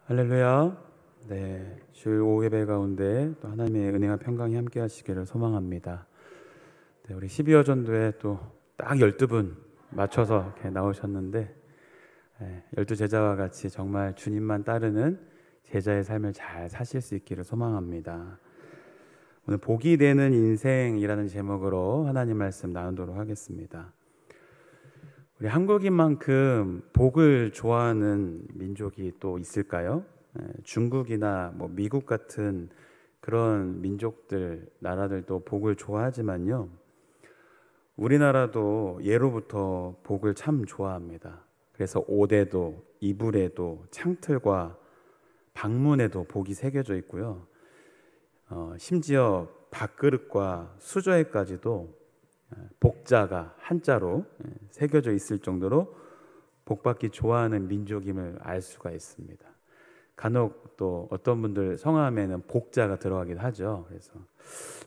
할렐루야. 네, 주일 오후 예배 가운데 또 하나님의 은혜와 평강이 함께 하시기를 소망합니다. 네, 우리 12월 전도에 또 딱 12분 맞춰서 이렇게 나오셨는데 12제자와 같이 정말 주님만 따르는 제자의 삶을 잘 사실 수 있기를 소망합니다. 오늘 복이 되는 인생이라는 제목으로 하나님 말씀 나누도록 하겠습니다. 우리 한국인 만큼 복을 좋아하는 민족이 또 있을까요? 중국이나 미국 같은 그런 민족들, 나라들도 복을 좋아하지만요, 우리나라도 예로부터 복을 참 좋아합니다. 그래서 옷에도, 이불에도, 창틀과 방문에도 복이 새겨져 있고요. 심지어 밥그릇과 수저에까지도 복자가 한자로 새겨져 있을 정도로 복받기 좋아하는 민족임을 알 수가 있습니다. 간혹 또 어떤 분들 성함에는 복자가 들어가기도 하죠. 그래서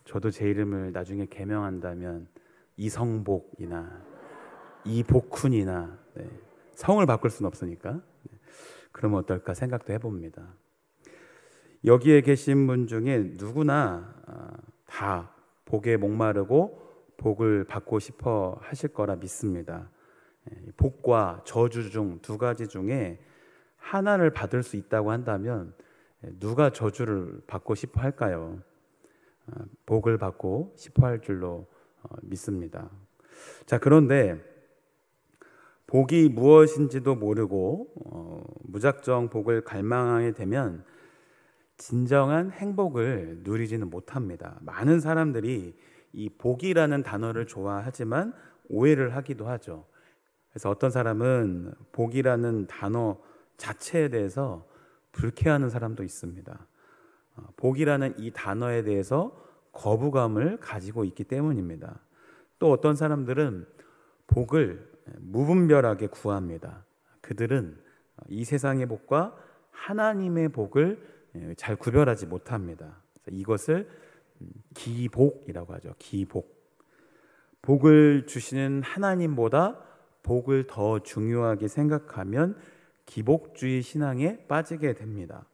저도 제 이름을 나중에 개명한다면 이성복이나 이복훈이나 성을 바꿀 수는 없으니까 그러면 어떨까 생각도 해봅니다. 여기에 계신 분 중에 누구나 다 복에 목마르고 복을 받고 싶어 하실 거라 믿습니다. 복과 저주 중 두 가지 중에 하나를 받을 수 있다고 한다면 누가 저주를 받고 싶어 할까요? 복을 받고 싶어 할 줄로 믿습니다. 자, 그런데 복이 무엇인지도 모르고 무작정 복을 갈망하게 되면 진정한 행복을 누리지는 못합니다. 많은 사람들이 이 복이라는 단어를 좋아하지만 오해를 하기도 하죠. 그래서 어떤 사람은 복이라는 단어 자체에 대해서 불쾌해하는 사람도 있습니다. 복이라는 이 단어에 대해서 거부감을 가지고 있기 때문입니다. 또 어떤 사람들은 복을 무분별하게 구합니다. 그들은 이 세상의 복과 하나님의 복을 잘 구별하지 못합니다. 이것을 기복이라고 하죠. 기복. 복을 주시는 하나님보다 복을 더 중요하게 생각하면 기복주의 신앙에 빠지게 됩니다.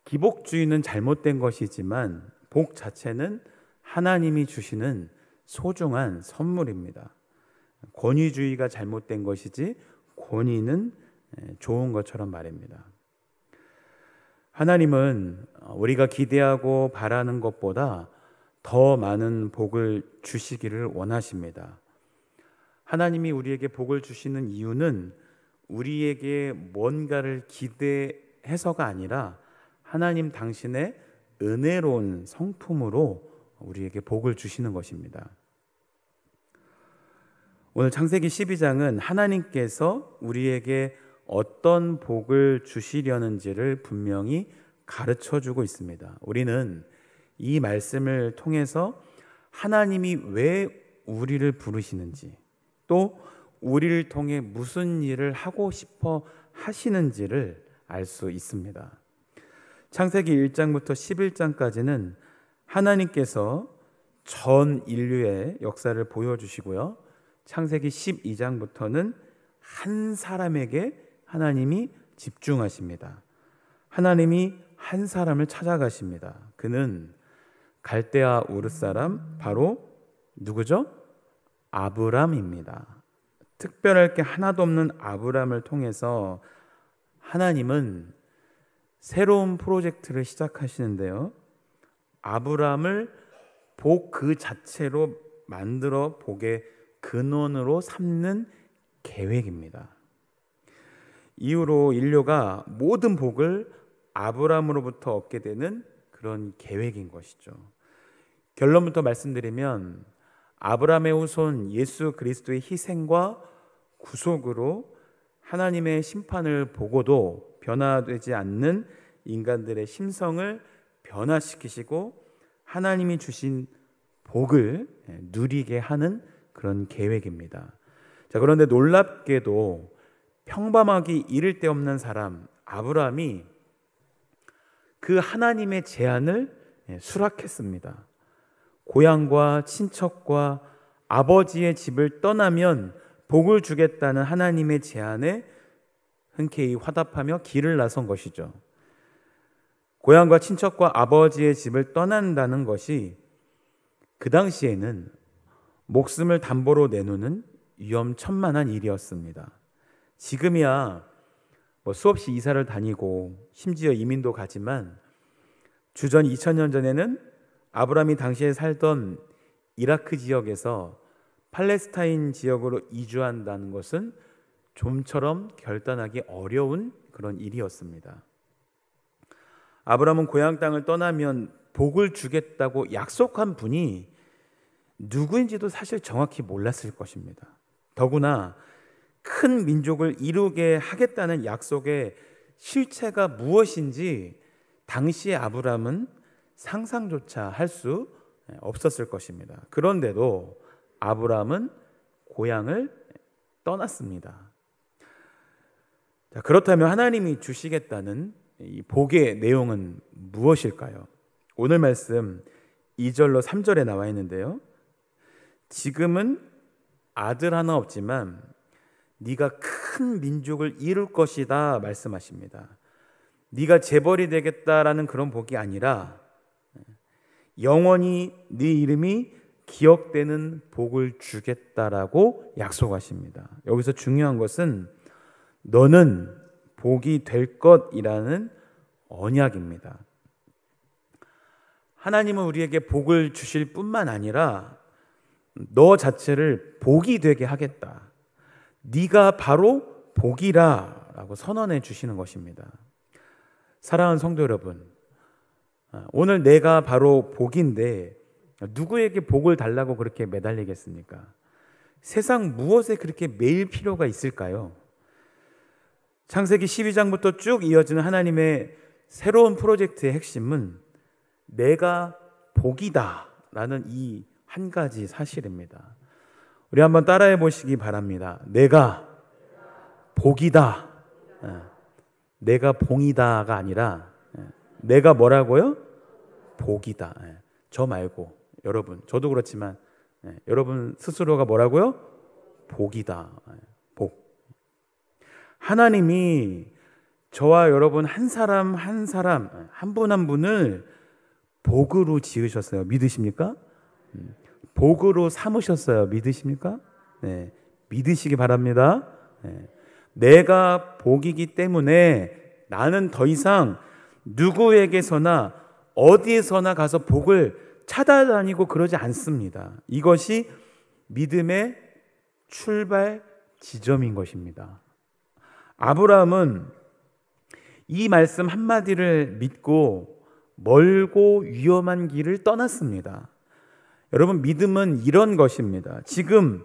기복주의는 잘못된 것이지만 복 자체는 하나님이 주시는 소중한 선물입니다. 권위주의가 잘못된 것이지 권위는 좋은 것처럼 말입니다. 하나님은 우리가 기대하고 바라는 것보다 더 많은 복을 주시기를 원하십니다. 하나님이 우리에게 복을 주시는 이유는 우리에게 뭔가를 기대해서가 아니라 하나님 당신의 은혜로운 성품으로 우리에게 복을 주시는 것입니다. 오늘 창세기 12장은 하나님께서 우리에게 어떤 복을 주시려는지를 분명히 가르쳐주고 있습니다. 우리는 이 말씀을 통해서 하나님이 왜 우리를 부르시는지, 또 우리를 통해 무슨 일을 하고 싶어 하시는지를 알 수 있습니다. 창세기 1장부터 11장까지는 하나님께서 전 인류의 역사를 보여주시고요, 창세기 12장부터는 한 사람에게 하나님이 집중하십니다. 하나님이 한 사람을 찾아가십니다. 그는 갈대아 우르 사람, 바로 누구죠? 아브람입니다. 특별할 게 하나도 없는 아브람을 통해서 하나님은 새로운 프로젝트를 시작하시는데요, 아브람을 복 그 자체로 만들어 복의 근원으로 삼는 계획입니다. 이후로 인류가 모든 복을 아브람으로부터 얻게 되는 그런 계획인 것이죠. 결론부터 말씀드리면 아브람의 후손 예수 그리스도의 희생과 구속으로 하나님의 심판을 보고도 변화되지 않는 인간들의 심성을 변화시키시고 하나님이 주신 복을 누리게 하는 그런 계획입니다. 자, 그런데 놀랍게도 평범하기 이를 데 없는 사람 아브람이 그 하나님의 제안을 수락했습니다. 고향과 친척과 아버지의 집을 떠나면 복을 주겠다는 하나님의 제안에 흔쾌히 화답하며 길을 나선 것이죠. 고향과 친척과 아버지의 집을 떠난다는 것이 그 당시에는 목숨을 담보로 내놓는 위험천만한 일이었습니다. 지금이야 수없이 이사를 다니고 심지어 이민도 가지만 주전 2000년 전에는 아브라함이 당시에 살던 이라크 지역에서 팔레스타인 지역으로 이주한다는 것은 좀처럼 결단하기 어려운 그런 일이었습니다. 아브라함은 고향 땅을 떠나면 복을 주겠다고 약속한 분이 누구인지도 사실 정확히 몰랐을 것입니다. 더구나 큰 민족을 이루게 하겠다는 약속의 실체가 무엇인지 당시의 아브라함은 상상조차 할 수 없었을 것입니다. 그런데도 아브라함은 고향을 떠났습니다. 자, 그렇다면 하나님이 주시겠다는 이 복의 내용은 무엇일까요? 오늘 말씀 2절로 3절에 나와 있는데요. 지금은 아들 하나 없지만 네가 큰 민족을 이룰 것이다 말씀하십니다. 네가 재벌이 되겠다라는 그런 복이 아니라 영원히 네 이름이 기억되는 복을 주겠다라고 약속하십니다. 여기서 중요한 것은 너는 복이 될 것이라는 언약입니다. 하나님은 우리에게 복을 주실 뿐만 아니라 너 자체를 복이 되게 하겠다. 네가 바로 복이라 라고 선언해 주시는 것입니다. 사랑하는 성도 여러분, 오늘 내가 바로 복인데 누구에게 복을 달라고 그렇게 매달리겠습니까? 세상 무엇에 그렇게 매일 필요가 있을까요? 창세기 12장부터 쭉 이어지는 하나님의 새로운 프로젝트의 핵심은 내가 복이다 라는 이 한 가지 사실입니다. 우리 한번 따라해 보시기 바랍니다. 내가 복이다. 내가 봉이다가 아니라 내가 뭐라고요? 복이다. 저 말고 여러분, 저도 그렇지만 여러분 스스로가 뭐라고요? 복이다. 복. 하나님이 저와 여러분 한 사람 한 사람 한 분 한 분을 복으로 지으셨어요. 믿으십니까? 복으로 삼으셨어요. 믿으십니까? 네, 믿으시기 바랍니다. 네. 내가 복이기 때문에 나는 더 이상 누구에게서나 어디에서나 가서 복을 찾아다니고 그러지 않습니다. 이것이 믿음의 출발 지점인 것입니다. 아브라함은 이 말씀 한마디를 믿고 멀고 위험한 길을 떠났습니다. 여러분, 믿음은 이런 것입니다. 지금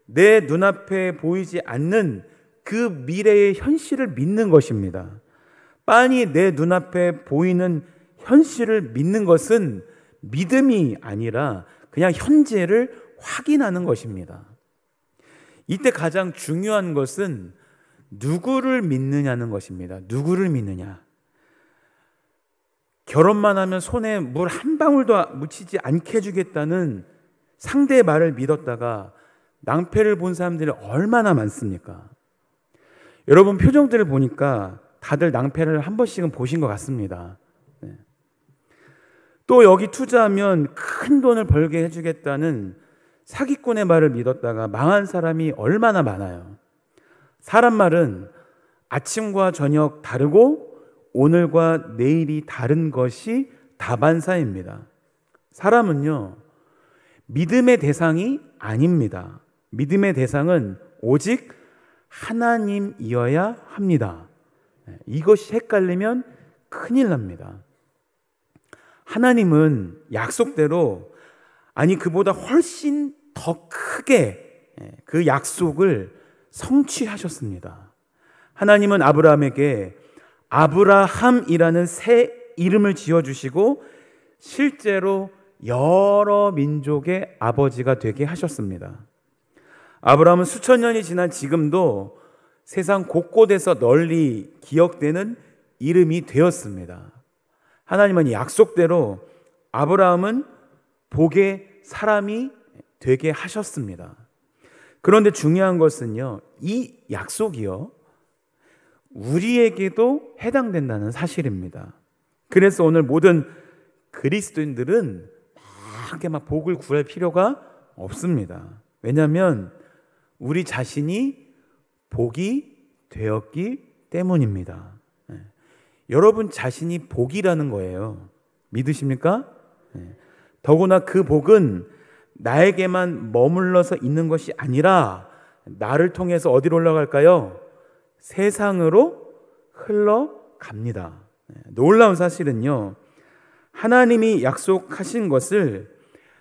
내 눈앞에 보이지 않는 그 미래의 현실을 믿는 것입니다. 빤히 내 눈앞에 보이는 현실을 믿는 것은 믿음이 아니라 그냥 현재를 확인하는 것입니다. 이때 가장 중요한 것은 누구를 믿느냐는 것입니다. 누구를 믿느냐. 결혼만 하면 손에 물 한 방울도 묻히지 않게 해주겠다는 상대의 말을 믿었다가 낭패를 본 사람들이 얼마나 많습니까? 여러분 표정들을 보니까 다들 낭패를 한 번씩은 보신 것 같습니다. 네. 또 여기 투자하면 큰 돈을 벌게 해주겠다는 사기꾼의 말을 믿었다가 망한 사람이 얼마나 많아요. 사람 말은 아침과 저녁 다르고 오늘과 내일이 다른 것이 다반사입니다. 사람은요, 믿음의 대상이 아닙니다. 믿음의 대상은 오직 하나님이어야 합니다. 이것이 헷갈리면 큰일 납니다. 하나님은 약속대로, 아니 그보다 훨씬 더 크게 그 약속을 성취하셨습니다. 하나님은 아브라함에게 아브라함이라는 새 이름을 지어주시고 실제로 여러 민족의 아버지가 되게 하셨습니다. 아브라함은 수천 년이 지난 지금도 세상 곳곳에서 널리 기억되는 이름이 되었습니다. 하나님은 약속대로 아브라함은 복의 사람이 되게 하셨습니다. 그런데 중요한 것은요, 이 약속이요, 우리에게도 해당된다는 사실입니다. 그래서 오늘 모든 그리스도인들은 막 복을 구할 필요가 없습니다. 왜냐하면 우리 자신이 복이 되었기 때문입니다. 여러분 자신이 복이라는 거예요. 믿으십니까? 더구나 그 복은 나에게만 머물러서 있는 것이 아니라 나를 통해서 어디로 올라갈까요? 세상으로 흘러갑니다. 놀라운 사실은요, 하나님이 약속하신 것을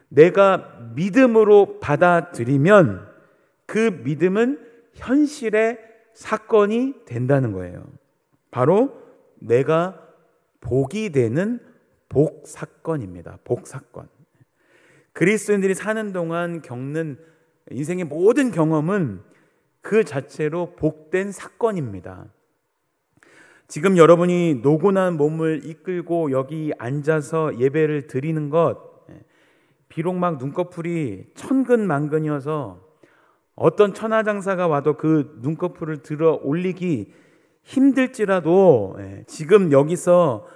내가 믿음으로 받아들이면 그 믿음은 현실의 사건이 된다는 거예요. 바로 내가 복이 되는 복사건입니다. 복사건. 그리스도인들이 사는 동안 겪는 인생의 모든 경험은 그 자체로 복된 사건입니다. 지금 여러분이 노곤한 몸을 이끌고 여기 앉아서 예배를 드리는 것, 비록 막 눈꺼풀이 천근만근이어서 어떤 천하장사가 와도 그 눈꺼풀을 들어 올리기 힘들지라도 지금 여기서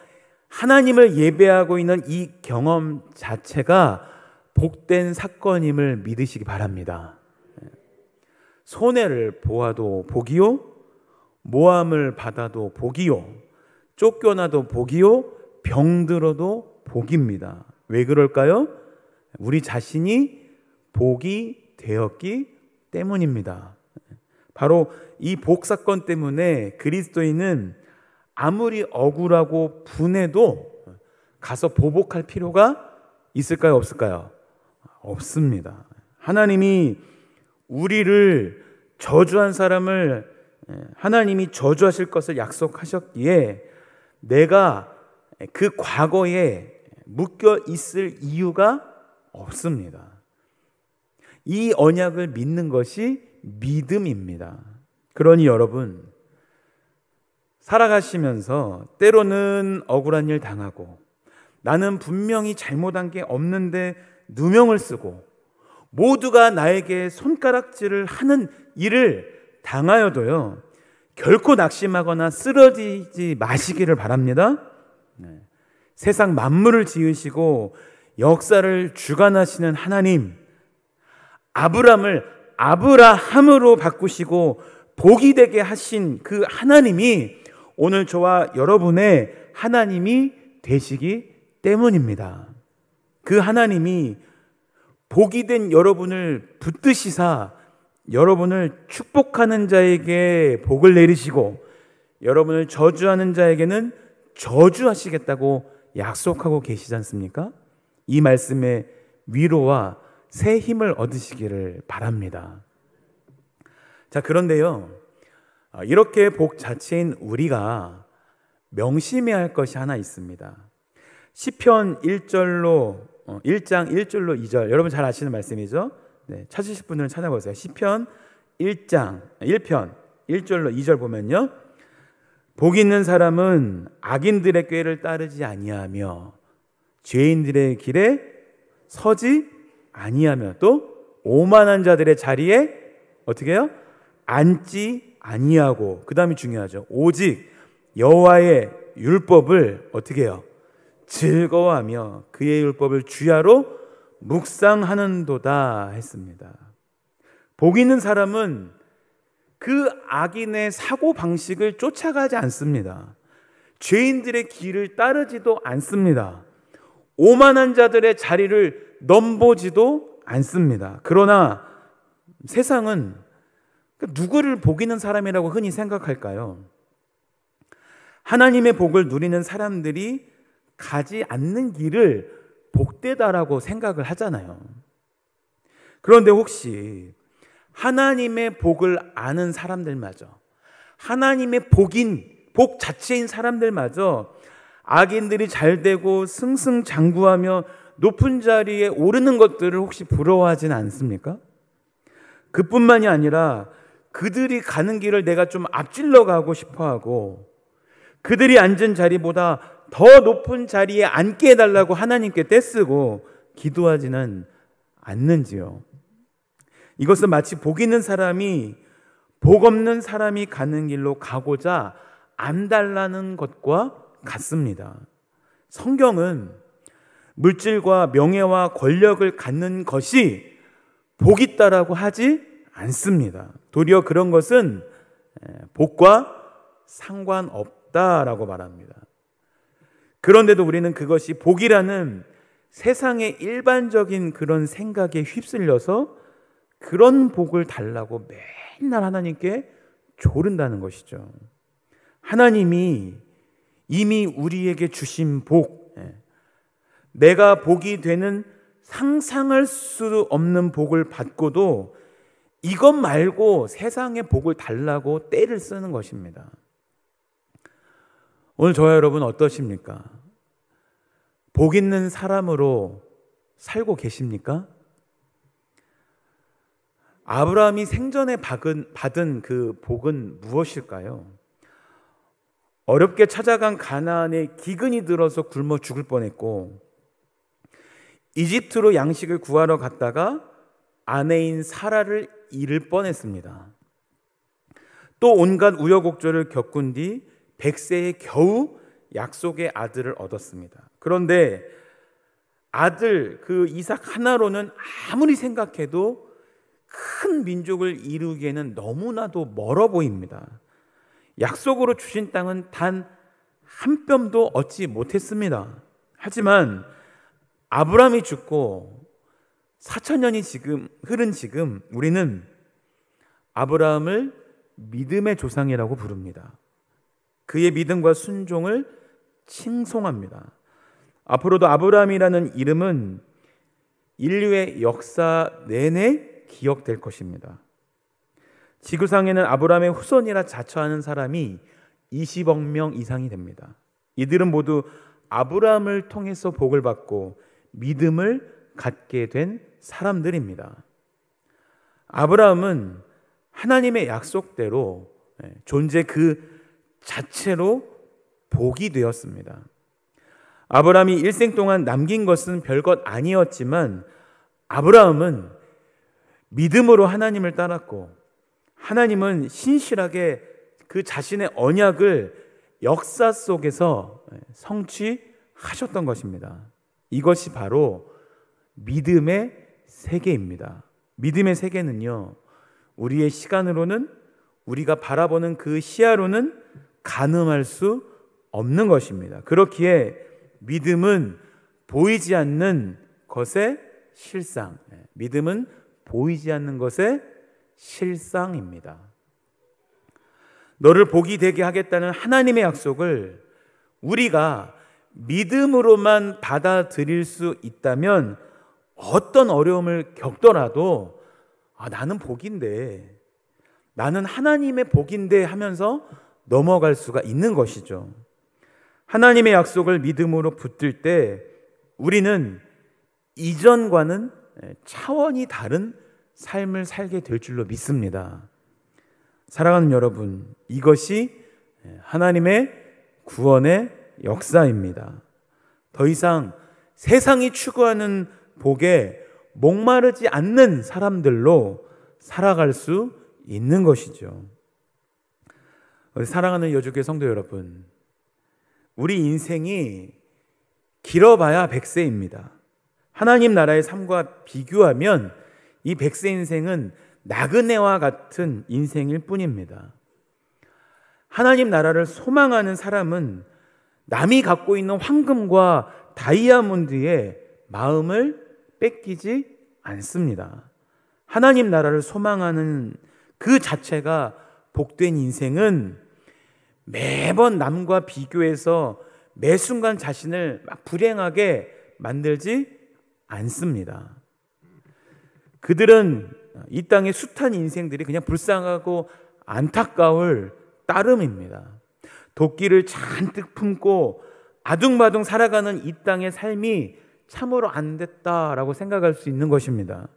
하나님을 예배하고 있는 이 경험 자체가 복된 사건임을 믿으시기 바랍니다. 손해를 보아도 복이요, 모함을 받아도 복이요, 쫓겨나도 복이요, 병들어도 복입니다. 왜 그럴까요? 우리 자신이 복이 되었기 때문입니다. 바로 이 복사건 때문에 그리스도인은 아무리 억울하고 분해도 가서 보복할 필요가 있을까요? 없을까요? 없습니다. 하나님이 우리를 저주한 사람을 하나님이 저주하실 것을 약속하셨기에 내가 그 과거에 묶여 있을 이유가 없습니다. 이 언약을 믿는 것이 믿음입니다. 그러니 여러분, 살아가시면서 때로는 억울한 일 당하고 나는 분명히 잘못한 게 없는데 누명을 쓰고 모두가 나에게 손가락질을 하는 일을 당하여도요, 결코 낙심하거나 쓰러지지 마시기를 바랍니다. 세상 만물을 지으시고 역사를 주관하시는 하나님, 아브람을 아브라함으로 바꾸시고 복이 되게 하신 그 하나님이 오늘 저와 여러분의 하나님이 되시기 때문입니다. 그 하나님이 복이 된 여러분을 붙드시사 여러분을 축복하는 자에게 복을 내리시고 여러분을 저주하는 자에게는 저주하시겠다고 약속하고 계시지 않습니까? 이 말씀에 위로와 새 힘을 얻으시기를 바랍니다. 자, 그런데요, 이렇게 복 자체인 우리가 명심해야 할 것이 하나 있습니다. 시편 1장 1절로 2절, 여러분 잘 아시는 말씀이죠? 네, 찾으실 분들은 찾아보세요. 시편 1편 1절로 2절 보면요, 복 있는 사람은 악인들의 꾀를 따르지 아니하며 죄인들의 길에 서지 아니하며 또 오만한 자들의 자리에 어떻게 해요? 앉지 아니하고, 그 다음이 중요하죠. 오직 여호와의 율법을 어떻게 해요? 즐거워하며 그의 율법을 주야로 묵상하는도다 했습니다. 복 있는 사람은 그 악인의 사고방식을 쫓아가지 않습니다. 죄인들의 길을 따르지도 않습니다. 오만한 자들의 자리를 넘보지도 않습니다. 그러나 세상은 누구를 복 있는 사람이라고 흔히 생각할까요? 하나님의 복을 누리는 사람들이 가지 않는 길을 복되다라고 생각을 하잖아요. 그런데 혹시 하나님의 복을 아는 사람들마저, 하나님의 복 자체인 사람들마저 악인들이 잘 되고 승승장구하며 높은 자리에 오르는 것들을 혹시 부러워하지는 않습니까? 그뿐만이 아니라 그들이 가는 길을 내가 좀 앞질러 가고 싶어하고 그들이 앉은 자리보다 더 높은 자리에 앉게 해달라고 하나님께 떼쓰고 기도하지는 않는지요. 이것은 마치 복 있는 사람이 복 없는 사람이 가는 길로 가고자 안 달라는 것과 같습니다. 성경은 물질과 명예와 권력을 갖는 것이 복 있다라고 하지 않습니다. 도리어 그런 것은 복과 상관없다라고 말합니다. 그런데도 우리는 그것이 복이라는 세상의 일반적인 그런 생각에 휩쓸려서 그런 복을 달라고 맨날 하나님께 조른다는 것이죠. 하나님이 이미 우리에게 주신 복, 내가 복이 되는 상상할 수 없는 복을 받고도 이것 말고 세상의 복을 달라고 떼를 쓰는 것입니다. 오늘 저와 여러분 어떠십니까? 복 있는 사람으로 살고 계십니까? 아브라함이 생전에 받은 그 복은 무엇일까요? 어렵게 찾아간 가나안에 기근이 들어서 굶어 죽을 뻔했고, 이집트로 양식을 구하러 갔다가 아내인 사라를 잃을 뻔했습니다. 또 온갖 우여곡절을 겪은 뒤 100세에 겨우 약속의 아들을 얻었습니다. 그런데 아들 그 이삭 하나로는 아무리 생각해도 큰 민족을 이루기에는 너무나도 멀어 보입니다. 약속으로 주신 땅은 단 한 뼘도 얻지 못했습니다. 하지만 아브라함이 죽고 4,000년이 흐른 지금 우리는 아브라함을 믿음의 조상이라고 부릅니다. 그의 믿음과 순종을 칭송합니다. 앞으로도 아브라함이라는 이름은 인류의 역사 내내 기억될 것입니다. 지구상에는 아브라함의 후손이라 자처하는 사람이 20억 명 이상이 됩니다. 이들은 모두 아브라함을 통해서 복을 받고 믿음을 갖게 된 사람들입니다. 아브라함은 하나님의 약속대로 존재 그 자체로 복이 되었습니다. 아브라함이 일생 동안 남긴 것은 별것 아니었지만 아브라함은 믿음으로 하나님을 따랐고 하나님은 신실하게 그 자신의 언약을 역사 속에서 성취하셨던 것입니다. 이것이 바로 믿음의 세계입니다. 믿음의 세계는요, 우리의 시간으로는, 우리가 바라보는 그 시야로는 가늠할 수 없는 것입니다. 그렇기에 믿음은 보이지 않는 것의 실상, 믿음은 보이지 않는 것의 실상입니다. 너를 복이 되게 하겠다는 하나님의 약속을 우리가 믿음으로만 받아들일 수 있다면 어떤 어려움을 겪더라도 나는 복인데, 나는 하나님의 복인데 하면서 넘어갈 수가 있는 것이죠. 하나님의 약속을 믿음으로 붙들 때 우리는 이전과는 차원이 다른 삶을 살게 될 줄로 믿습니다. 사랑하는 여러분, 이것이 하나님의 구원의 역사입니다. 더 이상 세상이 추구하는 복에 목마르지 않는 사람들로 살아갈 수 있는 것이죠. 사랑하는 여주교회 성도 여러분, 우리 인생이 길어봐야 100세입니다. 하나님 나라의 삶과 비교하면 이 100세 인생은 나그네와 같은 인생일 뿐입니다. 하나님 나라를 소망하는 사람은 남이 갖고 있는 황금과 다이아몬드에 마음을 뺏기지 않습니다. 하나님 나라를 소망하는 그 자체가 복된 인생은 매번 남과 비교해서 매 순간 자신을 막 불행하게 만들지 않습니다. 그들은 이 땅의 숱한 인생들이 그냥 불쌍하고 안타까울 따름입니다. 도끼를 잔뜩 품고 아둥바둥 살아가는 이 땅의 삶이 참으로 안 됐다라고 생각할 수 있는 것입니다.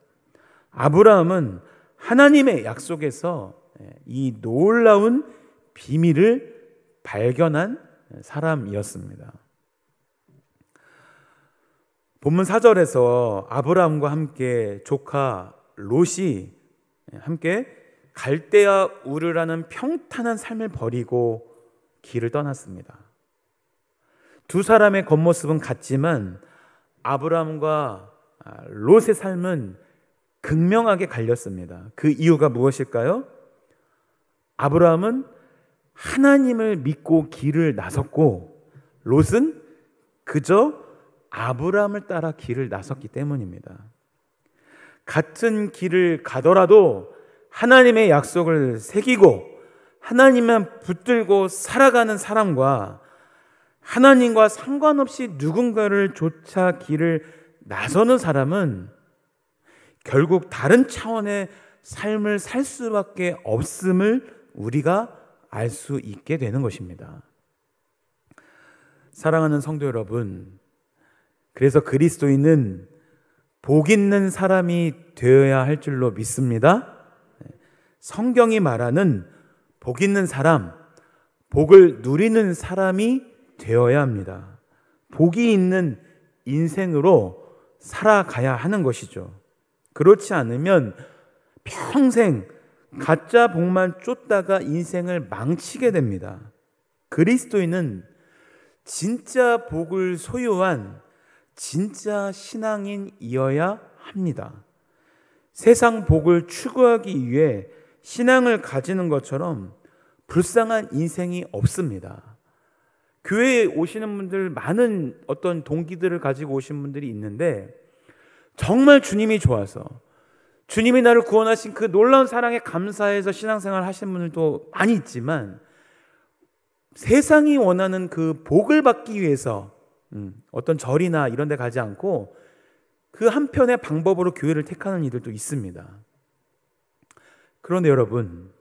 아브라함은 하나님의 약속에서 이 놀라운 비밀을 발견한 사람이었습니다. 본문 4절에서 아브라함과 함께 조카 롯이 함께 갈대아 우르라는 평탄한 삶을 버리고 길을 떠났습니다. 두 사람의 겉모습은 같지만 아브라함과 롯의 삶은 극명하게 갈렸습니다. 그 이유가 무엇일까요? 아브라함은 하나님을 믿고 길을 나섰고 롯은 그저 아브라함을 따라 길을 나섰기 때문입니다. 같은 길을 가더라도 하나님의 약속을 새기고 하나님만 붙들고 살아가는 사람과 하나님과 상관없이 누군가를 쫓아 길을 나서는 사람은 결국 다른 차원의 삶을 살 수밖에 없음을 우리가 알 수 있게 되는 것입니다. 사랑하는 성도 여러분, 그래서 그리스도인은 복 있는 사람이 되어야 할 줄로 믿습니다. 성경이 말하는 복 있는 사람, 복을 누리는 사람이 되어야 합니다. 복이 있는 인생으로 살아가야 하는 것이죠. 그렇지 않으면 평생 가짜 복만 쫓다가 인생을 망치게 됩니다. 그리스도인은 진짜 복을 소유한 진짜 신앙인이어야 합니다. 세상 복을 추구하기 위해 신앙을 가지는 것처럼 불쌍한 인생이 없습니다. 교회에 오시는 분들 많은 어떤 동기들을 가지고 오신 분들이 있는데 정말 주님이 좋아서 주님이 나를 구원하신 그 놀라운 사랑에 감사해서 신앙생활 하시는 분들도 많이 있지만 세상이 원하는 그 복을 받기 위해서 어떤 절이나 이런 데 가지 않고 그 한편의 방법으로 교회를 택하는 이들도 있습니다. 그런데 여러분,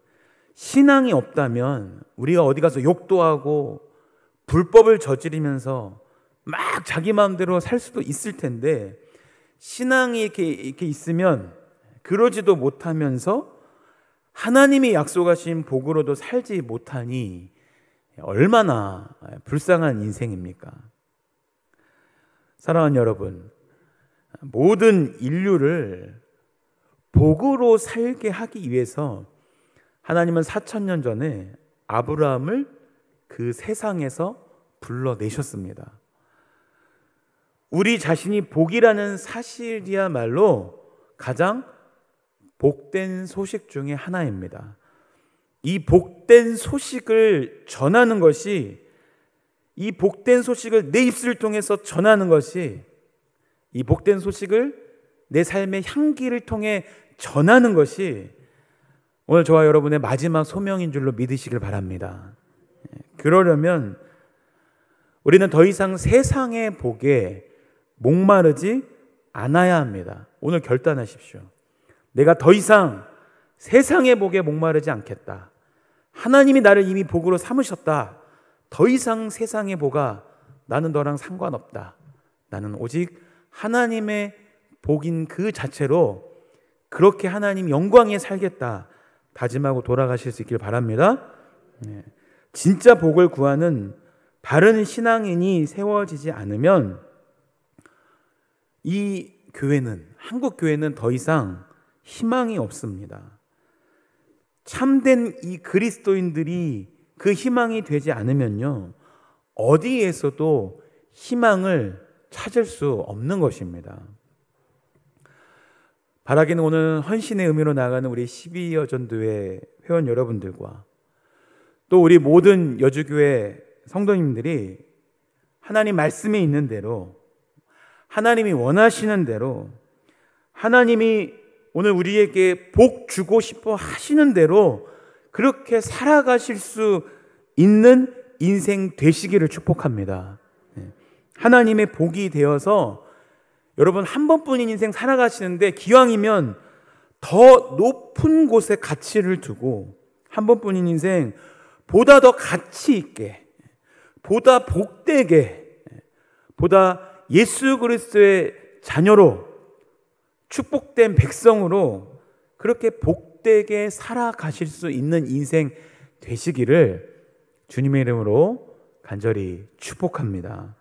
신앙이 없다면 우리가 어디 가서 욕도 하고 불법을 저지르면서 막 자기 마음대로 살 수도 있을 텐데 신앙이 이렇게 있으면 그러지도 못하면서 하나님이 약속하신 복으로도 살지 못하니 얼마나 불쌍한 인생입니까? 사랑하는 여러분, 모든 인류를 복으로 살게 하기 위해서 하나님은 4,000년 전에 아브라함을 그 세상에서 불러내셨습니다. 우리 자신이 복이라는 사실이야말로 가장 복된 소식 중에 하나입니다. 이 복된 소식을 전하는 것이, 이 복된 소식을 내 입술을 통해서 전하는 것이, 이 복된 소식을 내 삶의 향기를 통해 전하는 것이 오늘 저와 여러분의 마지막 소명인 줄로 믿으시길 바랍니다. 그러려면 우리는 더 이상 세상의 복에 목마르지 않아야 합니다. 오늘 결단하십시오. 내가 더 이상 세상의 복에 목마르지 않겠다. 하나님이 나를 이미 복으로 삼으셨다. 더 이상 세상의 복아 나는 너랑 상관없다. 나는 오직 하나님의 복인 그 자체로 그렇게 하나님 영광에 살겠다 다짐하고 돌아가실 수 있길 바랍니다. 진짜 복을 구하는 바른 신앙인이 세워지지 않으면 이 교회는, 한국 교회는 더 이상 희망이 없습니다. 참된 이 그리스도인들이 그 희망이 되지 않으면요, 어디에서도 희망을 찾을 수 없는 것입니다. 바라기는 오늘 헌신의 의미로 나가는 우리 12여 전도회 회원 여러분들과 또 우리 모든 여주교회 성도님들이 하나님 말씀에 있는 대로, 하나님이 원하시는 대로, 하나님이 오늘 우리에게 복 주고 싶어 하시는 대로 그렇게 살아가실 수 있는 인생 되시기를 축복합니다. 하나님의 복이 되어서 여러분 한 번뿐인 인생 살아가시는데 기왕이면 더 높은 곳에 가치를 두고 한 번뿐인 인생 보다 더 가치 있게, 보다 복되게, 보다 예수 그리스도의 자녀로 축복된 백성으로 그렇게 복되게 살아가실 수 있는 인생 되시기를 주님의 이름으로 간절히 축복합니다.